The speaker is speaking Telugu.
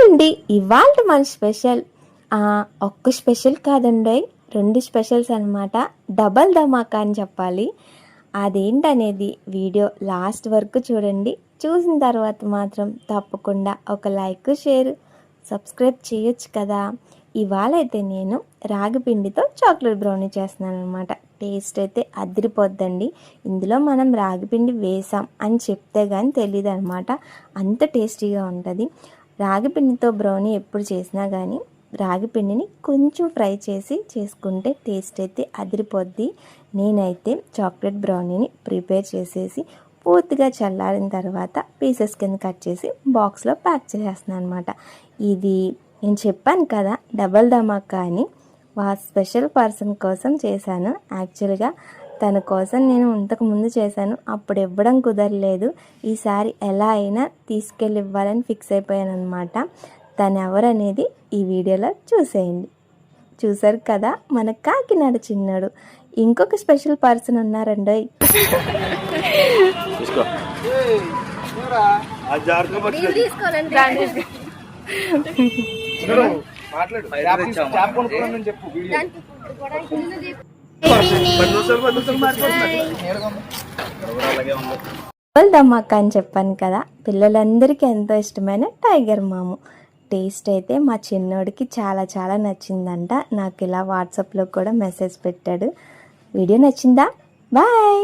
అండి, ఇవాళ మన స్పెషల్ ఒక్క స్పెషల్ కాదండి, 2 స్పెషల్స్ అనమాట. డబల్ ధమాకా అని చెప్పాలి. అదేంటనేది వీడియో లాస్ట్ వరకు చూడండి. చూసిన తర్వాత మాత్రం తప్పకుండా ఒక లైక్, షేర్, సబ్స్క్రైబ్ చేయొచ్చు కదా. ఇవాళ అయితే నేను రాగి పిండితో చాక్లెట్ బ్రౌనీ చేస్తున్నాను అనమాట. టేస్ట్ అయితే అదిరిపోద్దండి. ఇందులో మనం రాగి పిండి వేసాం అని చెప్తే కానీ తెలియదు అనమాట, అంత టేస్టీగా ఉంటుంది. రాగి పిండితో బ్రౌనీ ఎప్పుడు చేసినా కానీ రాగి పిండిని కొంచెం ఫ్రై చేసి చేసుకుంటే టేస్ట్ అయితే అదిరిపోద్ది. నేనైతే చాక్లెట్ బ్రౌనీని ప్రిపేర్ చేసేసి పూర్తిగా చల్లారిన తర్వాత పీసెస్ కింద కట్ చేసి బాక్స్లో ప్యాక్ చేసేస్తున్నాను అనమాట. ఇది నేను చెప్పాను కదా డబల్ ధమాకా అని, స్పెషల్ పర్సన్ కోసం చేశాను. యాక్చువల్గా తన కోసం నేను ఇంతకుముందు చేశాను, అప్పుడు ఇవ్వడం కుదరలేదు. ఈసారి ఎలా అయినా తీసుకెళ్ళి ఇవ్వాలని ఫిక్స్ అయిపోయాను అనమాట. తను ఎవరనేది ఈ వీడియోలో చూసేయండి. చూసారు కదా, మన కాకినాడ చిన్నాడు. ఇంకొక స్పెషల్ పర్సన్ ఉన్నారండి. డబల్ ధమాకా అని చెప్పాను కదా, పిల్లలందరికీ ఎంతో ఇష్టమైన టైగర్ మాము. టేస్ట్ అయితే మా చిన్నోడికి చాలా చాలా నచ్చిందంట. నాకు ఇలా వాట్సాప్లో కూడా మెసేజ్ పెట్టాడు. వీడియో నచ్చిందా? బాయ్.